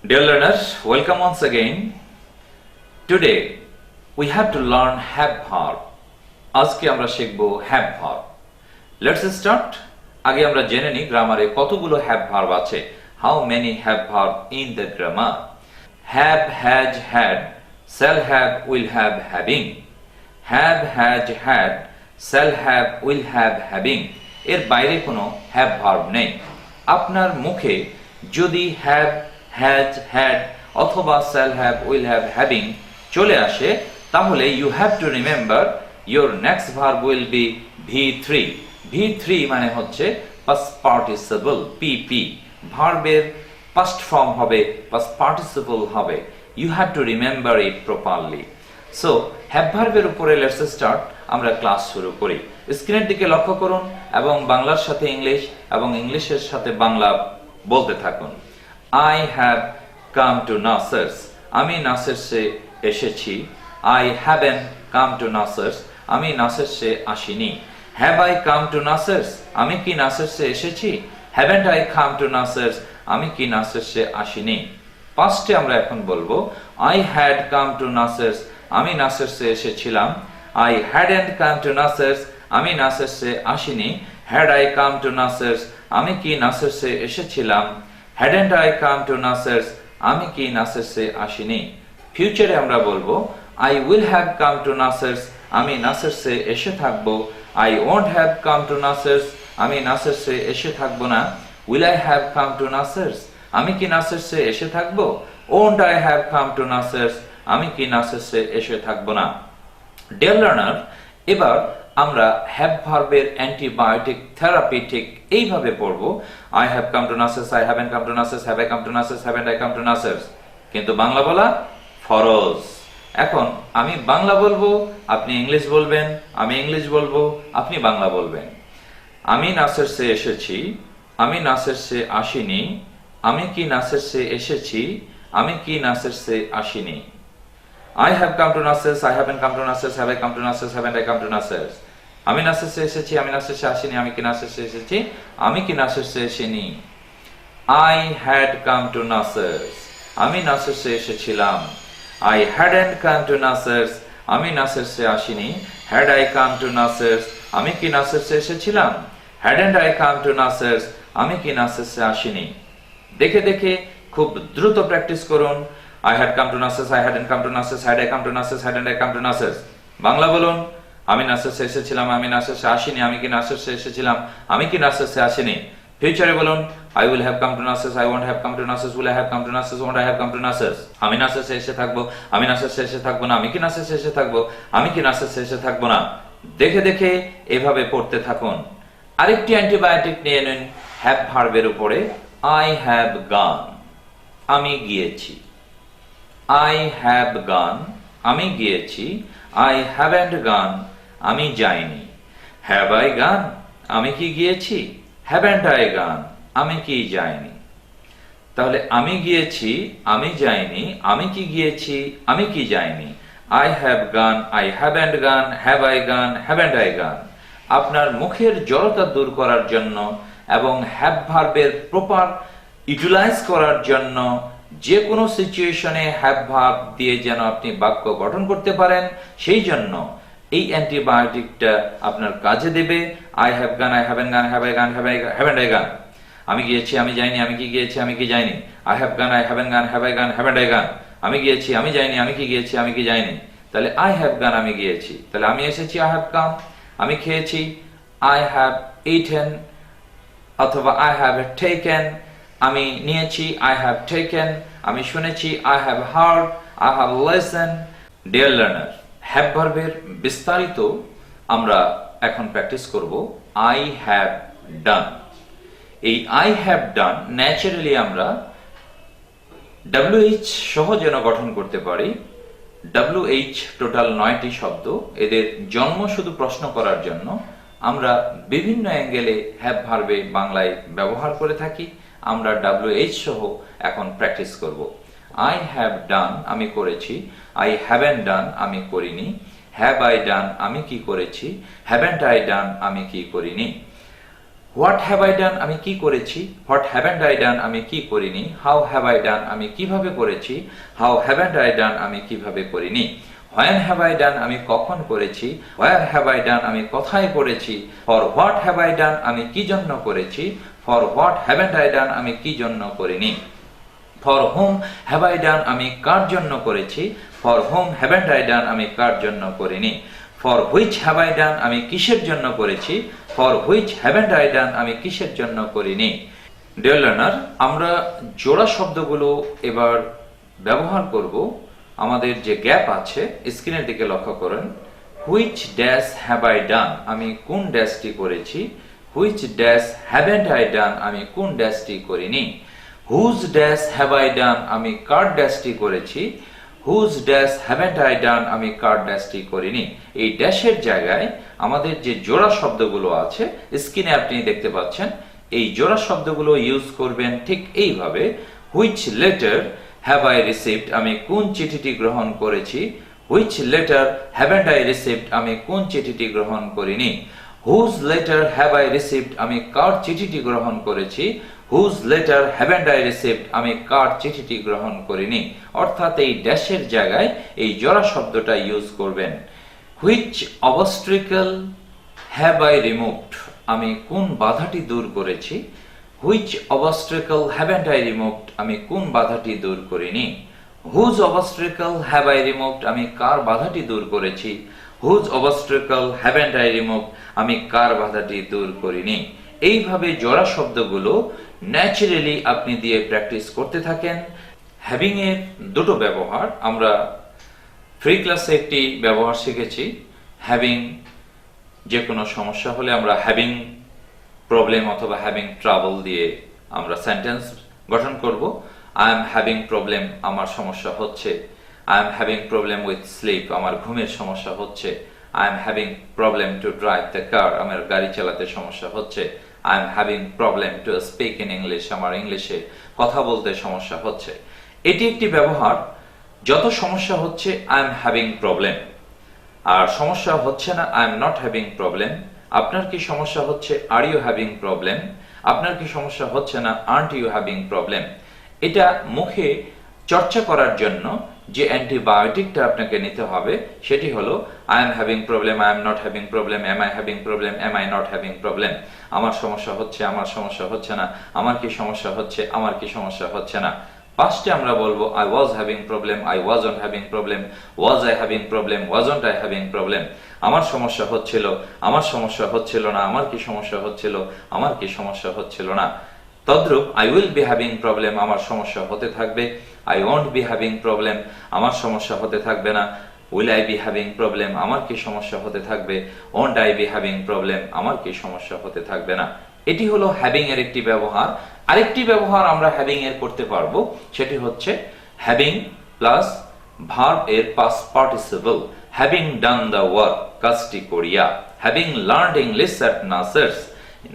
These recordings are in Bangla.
Dear learners, welcome once again. Today we have to learn have verb. আজকে আমরা শিখব have verb. Let's start. আগে আমরা জেনে নিই গ্রামারে কতগুলো have verb আছে. How many have verb in the grammar? Have, has, had, shall have, will have, having. Have, has, had, shall have, will have, having. এর বাইরে কোনো have verb নেই। আপনার মুখে যদি have, has, had অথবা shall have, will have, having চলে আসে তাহলে you have to remember your next verb will be V3. V3 মানে হচ্ছে past participle PP, ভার্বের past form হবে, past participle হবে। You have to remember it properly. So have ভার্বের উপরে let's start, আমরা ক্লাস শুরু করি। স্ক্রিনের দিকে লক্ষ্য করুন এবং বাংলার সাথে ইংলিশ এবং ইংলিশের সাথে বাংলা বলতে থাকুন। I have come to Nasers. আমি নাসেরসে এসেছি। I haven't come to Nasers. আমি নাসেরসে আসিনি। Have I come to Nasers? আমি কি নাসেরসে এসেছি? Haven't I come to Nasers? আমি কি নাসেরসে আসিনি। পাস্টে আমরা এখন বলবো I had come to Nasers. আমি নাসেরসে এসেছিলাম। I hadn't come to Nasers. আমি নাসেরসে আসিনি। Had I come to Nasers? আমি কি নাসেরসে এসেছিলাম। Hadn't I come to Nasers? আমি কি নাসেরসে আসিনি। ফিউচারে আমরা বলবো I will have come to Nasers. আমি নাসেরসে এসে থাকবো। I won't have come to Nasers. আমি নাসেরসে এসে থাকবো না। Will I have come to Nasers? আমি কি নাসেরসে এসে থাকবো। Won't I have come to Nasers? আমি কি নাসেরসে এসে থাকবো না। Dear learner, এবার আমরা have ভার্বের অ্যান্টিবায়োটিক থেরাপি ঠিক এইভাবে পড়ব। I have come to Nasers, I haven't come to Nasers, have I come to Nasers, haven't I come to Nasers। কিন্তু বাংলা বলা ফরজ। এখন আমি বাংলা বলবো, আপনি ইংলিশ বলবেন, আমি ইংলিশ বলবো, আপনি বাংলা বলবেন। আমি নাসেরসে এসেছি, আমি নাসেরসে আসিনি, আমি কি নাসেরসে এসেছি, আমি কি নাসেরসে আসিনি। I have come to Nasers, I haven't come to Nasers, have I come to Nasers, haven't I come to Nasers। আমি নাসেরসে এসেছি, আমি নাসেরসে আসিনি, আমি কি নাসেরসে এসেছি, আমি কি নাসেরসে আসিনি। I had come to Nasers, আমি নাসেরসে এসেছিলাম। I hadn't come to Nasers, আমি নাসেরসে আসিনি। Had I come to Nasers, আমি কি নাসেরসে এসেছিলাম। Hadn't I come to Nasers, আমি কি নাসেরসে আসিনি। দেখে দেখে খুব দ্রুত প্র্যাকটিস করুন। I had come to Nasers, I hadn't come to Nasers, had I come to Nasers, hadn't I come to Nasers। Bangla বলুন, আমি নাসেরসে এসেছিলাম, আমি নাসেরসে আসিনি, আমি কি নাসেরসে এসেছিলাম, আমি কি নাসেরসে আসিনি। ফিউচারে বলুন I will have come to Nasers, I won't have come to Nasers, will I have come to Nasers, won't I have come to Nasers। আমি নাসেরসে এসে থাকবো, আমি নাসেরসে এসে থাকবো না, আমি কি নাসেরসে এসে থাকবো, আমি কি নাসেরসে এসে থাকবো না। দেখে দেখে এভাবে পড়তে থাকুন। আরেকটি অ্যান্টিবায়োটিক নিয়ে নিন have ভার্বের উপরে। I have gone, আমি গিয়েছি। I have gone, আমি গিয়েছি। I haven't gone, আমি যাইনি। Have I gone, আমি কি গিয়েছি। Haven't I gone, আমি কি যাইনি। তাহলে আমি গিয়েছি, আমি যাইনি, আমি কি গিয়েছি, আমি কি যাইনি। I have gone, I haven't gone, have I gone, haven't I gone। আপনার মুখের জড়তা দূর করার জন্য এবং have ভার্বের প্রপার ইউটিলাইজ করার জন্য যে কোনো সিচুয়েশনে have ভার্ব দিয়ে যেন আপনি বাক্য গঠন করতে পারেন সেই জন্য এই অ্যান্টিবায়োটিকটা আপনার কাজে দেবে। I have gone, I haven't gone, have I gone, haven't I gone। আমি গিয়েছি, আমি যাইনি, আমি কি গিয়েছি, আমি কি যাইনি। I have gone, I haven't gone, have I gone, haven't I gone। আমি গিয়েছি, আমি যাইনি, আমি কি গিয়েছি, আমি কি যাইনি। তাহলে I have gone, আমি গিয়েছি। তাহলে আমি এসেছি I have come, আমি খেয়েছি I have eaten অথবা I have taken, আমি নিয়েছি I have taken, আমি শুনেছি I have heard, I have listened। Dear learner, have ভার্বের বিস্তারিত আমরা এখন প্র্যাকটিস করব। I have done। এই I have done ন্যাচারালি আমরা WH সহ যেন গঠন করতে পারি। WH টোটাল 9টি শব্দ, এদের জন্ম শুধু প্রশ্ন করার জন্য আমরা বিভিন্ন অ্যাঙ্গেলে have ভার্বে বাংলায় ব্যবহার করে থাকি। আমরা WH সহ এখন প্র্যাকটিস করব। I have done, আমি করেছি। I haven't done, আমি করিনি। Have I done, আমি কি করেছি। Haven't I done, আমি কি করিনি। হোয়াট হ্যাভ আই ডান আমি কি করেছি, হোয়াট হ্যাভেন্ট আই ডান আমি কি করিনি, হাউ হ্যাভ আই ডান আমি কিভাবে করেছি, হাউ হ্যাভেন্ট আই ডান আমি কিভাবে করিনি, হোয়েন হ্যাভ আই ডান আমি কখন করেছি, হোয়ার হ্যাভ আই ডান আমি কোথায় করেছি, for what have I done আমি কি জন্য করেছি, for what haven't I done আমি কি জন্য করিনি, for home have I done আমি কার জন্য করেছি, for home haven't I done আমি কার জন্য করিনি, for which have I done আমি কিসের জন্য করেছি, for which haven't I done আমি কিসের জন্য করিনি। ডিয়ার লার্নার, আমরা জোড়া শব্দগুলো এবার ব্যবহার করব। আমাদের যে গ্যাপ আছে স্ক্রিনের দিকে লক্ষ্য করুন। Which dash have I done আমি কোন ড্যাশটি করেছি, which dash haven't I done আমি কোন ড্যাশটি করিনি, whose dash have I done আমি কার ড্যাশটি করেছি, whose dash haven't I done আমি কার ড্যাশটি করিনি। এই ড্যাশের জায়গায় আমাদের যে জোড়া শব্দগুলো আছে স্ক্রিনে আপনি দেখতে পাচ্ছেন, এই জোড়া শব্দগুলো ইউজ করবেন ঠিক এইভাবে। Which letter have I received আমি কোন চিঠিটি গ্রহণ করেছি, which letter haven't I received আমি কোন চিঠিটি গ্রহণ করিনি, whose letter have I received আমি কার চিঠিটি গ্রহণ করেছি, whose letter haven't I received আমি কার চিঠিটি গ্রহণ করিনি। অর্থাৎ এই ড্যাশের জায়গায় এই জোড়া শব্দটা ইউজ করবেন। হুইচ অবস্ট্রিকল হ্যাভ আই রিমুভড আমি কোন বাধাটি দূর করেছি, হুইচ অবস্ট্রিকল হ্যাভেন্ট আই রিমুভড আমি কোন বাধাটি দূর করিনি, হুজ অবস্ট্রিকল হ্যাভ আই রিমুভড আমি কার বাধাটি দূর করেছি, হুজ অবস্ট্রিকল হ্যাভেন্ট আই রিমুভড আমি কার বাধাটি দূর করিনি। এইভাবে জোড়া শব্দগুলো ন্যাচারালি আপনি দিয়ে প্র্যাকটিস করতে থাকেন। হ্যাভিং এর দুটো ব্যবহার আমরা ফ্রি ক্লাসে একটি ব্যবহার শিখেছি। হ্যাভিং, যে কোনো সমস্যা হলে আমরা হ্যাভিং প্রবলেম অথবা হ্যাভিং ট্রাবল দিয়ে আমরা সেন্টেন্স গঠন করব। আই এম হ্যাভিং প্রবলেম আমার সমস্যা হচ্ছে, I am having problem with sleep আমার ঘুমের সমস্যা হচ্ছে, I am having problem to drive the car আমার গাড়ি চালাতে সমস্যা হচ্ছে, I am having problem to speak in English আমার ইংলিশে কথা বলতে সমস্যা হচ্ছে। এটি একটি ব্যবহার। যত সমস্যা হচ্ছে আই এম হ্যাভিং প্রবলেম, আর সমস্যা হচ্ছে না I am not having problem. আপনার কি সমস্যা হচ্ছে আর ইউ হ্যাভিং প্রবলেম, আপনার কি সমস্যা হচ্ছে না আর্নট ইউ হ্যাভিং প্রবলেম। এটা মুখে চর্চা করার জন্য যে অ্যান্টিবায়োটিকটা আপনাকে নিতে হবে সেটি হলো I am having problem, I am not having problem, am I having problem, am I not having problem. আমার সমস্যা হচ্ছে, আমার সমস্যা হচ্ছে না, আমার কি সমস্যা হচ্ছে, আমার কি সমস্যা হচ্ছে না। পাস্টে আমরা বলবো I was having problem, I wasn't having problem, was I having problem, wasn't I having problem. আমার সমস্যা হচ্ছিল, আমার সমস্যা হচ্ছিল না, আমার কি সমস্যা হচ্ছিল, আমার কি সমস্যা হচ্ছিল না। তদ্রূপ I will be having problem আমার সমস্যা হতে থাকবে, I won't be having problem আমার সমস্যা হতে থাকবে না, will I B having problem আমার কি সমস্যা হতে থাকবে, won't I B having problem আমার কি সমস্যা হতে থাকবে না। এটি হলো হ্যাভিং এর একটি ব্যবহার। আরেকটি ব্যবহার আমরা হ্যাভিং এর করতে পারবো, সেটি হচ্ছে হ্যাভিং প্লাস ভার্ব এর past participle. Having done the work কাজটি করিয়া, হ্যাভিং লার্নড ইংলিশ অ্যাট নাসার্স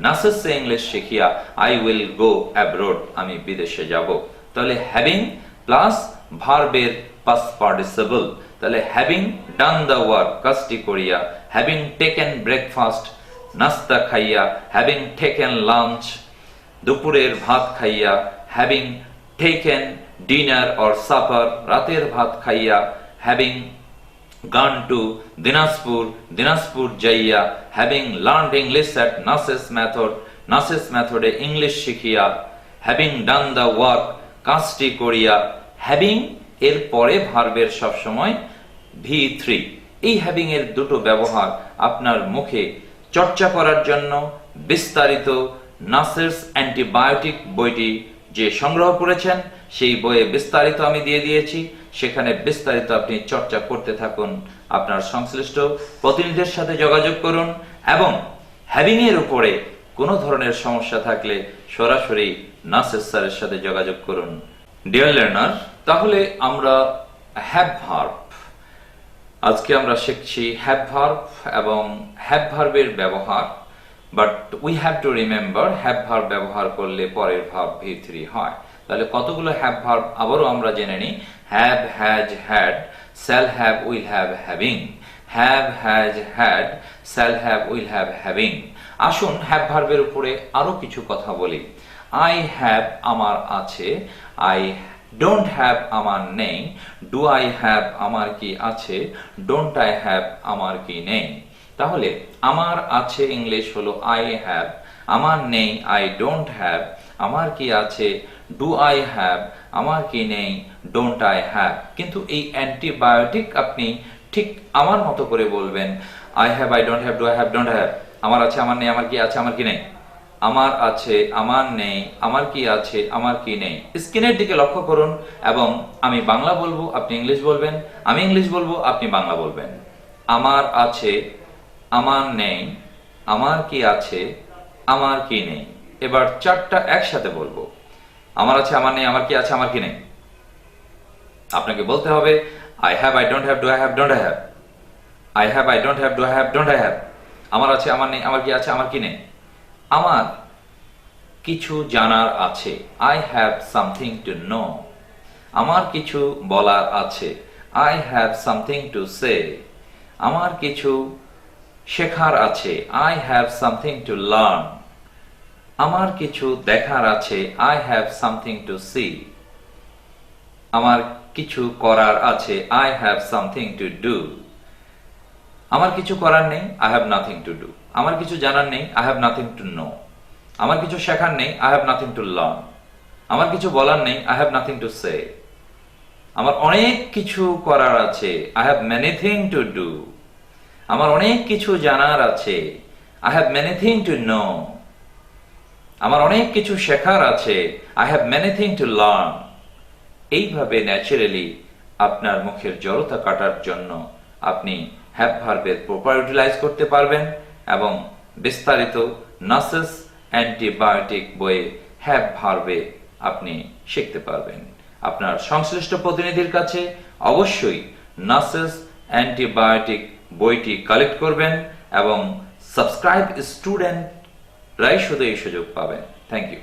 নাসার্সে ইংলিশ শিখিয়া, আই উইল গো অ্যাব্রোড আমি বিদেশে যাব। তাহলে হ্যাভিং প্লাস ভার্বের পাস্ট পার্টিসিপল। তাহলে হ্যাভিং ডান দ্য ওয়ার্ক কাজটি করিয়া, হ্যাভিং টেকেন ব্রেকফাস্ট নাস্তা খাইয়া, হ্যাভিং টেকেন লাঞ্চ দুপুরের ভাত খাইয়া, having taken dinner or supper রাতের ভাত খাইয়া, having gone to Dinajpur Dinajpur যাইয়া, হ্যাভিং লার্নড ইংলিশ অ্যাট নাসেস মেথড নাসেস মেথডে ইংলিশ শিখিয়া, হ্যাভিং ডান দ্য ওয়ার্ক কাজটি করিয়া। হ্যাভিং এর পরে ভার্বের সবসময় V3। এই হ্যাভিং এর দুটো ব্যবহার আপনার মুখে চর্চা করার জন্য বিস্তারিত নাসেরস অ্যান্টিবায়োটিক বইটি যে সংগ্রহ করেছেন সেই বইয়ে বিস্তারিত আমি দিয়ে দিয়েছি, সেখানে বিস্তারিত আপনি চর্চা করতে থাকুন। আপনার সংশ্লিষ্ট প্রতিনিধির সাথে যোগাযোগ করুন এবং হ্যাভিং এর উপরে কোনো ধরনের সমস্যা থাকলে সরাসরি নাসের স্যারের সাথে যোগাযোগ করুন। ডিয়ার লার্নার, তাহলে আমরা হ্যাভ ভার্ব, আজকে আমরা শিখছি হ্যাভ ভার্ব এবং হ্যাভ ভার্বের ব্যবহার। But we have to remember have verb ব্যবহার করলে পরের ভার্ব V3 হয়। তাহলে কতগুলো হ্যাভ ভার্ব আবারও আমরা জেনে নিই। Have, has, had, shall have, will have, having. Have, has, had, shall have, will have, having. আসুন হ্যাভ ভার্বের উপরে আরো কিছু কথা বলি। আই হ্যাভ আমার আছে, আই ডোন্ট হ্যাভ আমার নেই, ডু আই হ্যাভ আমার কি আছে, ডোন্ট আই হ্যাভ আমার কি নেই। তাহলে আমার আছে ইংলিশ হলো আই হ্যাভ, আমার নেই আই ডোন্ট হ্যাভ, আমার কি আছে ডু আই হ্যাভ, আমার কি নেই ডোন্ট আই হ্যাভ। কিন্তু এই অ্যান্টিবায়োটিক আপনি ঠিক আমার মতো করে বলবেন, I have, I don't have, do I have, don't have. আমার আছে, আমার নেই, আমার কি আছে, আমার কি নেই। আমার আছে, আমার নেই, আমার কি আছে, আমার কি নেই। স্ক্রিনের দিকে লক্ষ্য করুন এবং আমি বাংলা বলবো, আপনি ইংলিশ বলবেন, আমি ইংলিশ বলবো, আপনি বাংলা বলবেন। আমার আছে, আমার নেই, আমার কি আছে, আমার কি নেই। এবার চারটা একসাথে বলবো। আমার আছে, আমার নেই, আমার কি আছে, আমার কি নেই। আপনাকে বলতে হবে I have, I don't have, do I have, don't I have. I have, I don't have, do I have, don't I have. আমার আছে, আমার নেই, আমার কি আছে, আমার কি নেই। আমার কিছু জানার আছে, I have something to know. আমার কিছু বলার আছে, I have something to say. আমার কিছু শেখার আছে, I have something to learn. আমার কিছু দেখার আছে, I have something to see. আমার কিছু করার আছে, I have something to do. আমার কিছু করার নেই, I have nothing to do. আমার কিছু জানার নেই, I have nothing to know. আমার কিছু শেখার নেই, I have nothing two learn. আমার কিছু বলার নেই, I have nothing two say. আমার অনেক কিছু করার আছে, I have many thing to do. আমার অনেক কিছু জানার আছে, I have many thing to know. আমার অনেক কিছু শেখার আছে, I have many thing to learn. এইভাবে ন্যাচারালি আপনার মুখের জড়তা কাটার জন্য আপনি হ্যাভ ভার্বের প্রপার ইউটিলাইজ করতে পারবেন এবং বিস্তারিত নাসেস অ্যান্টিবায়োটিক বইয়ে হ্যাভ ভার্বে আপনি শিখতে পারবেন। আপনার সংশ্লিষ্ট প্রতিনিধির কাছে অবশ্যই নাসেস অ্যান্টিবায়োটিক বইটি কালেক্ট করবেন এবং সাবস্ক্রাইব স্টুডেন্টরাই শুধু এই সুযোগ পাবেন। Thank you.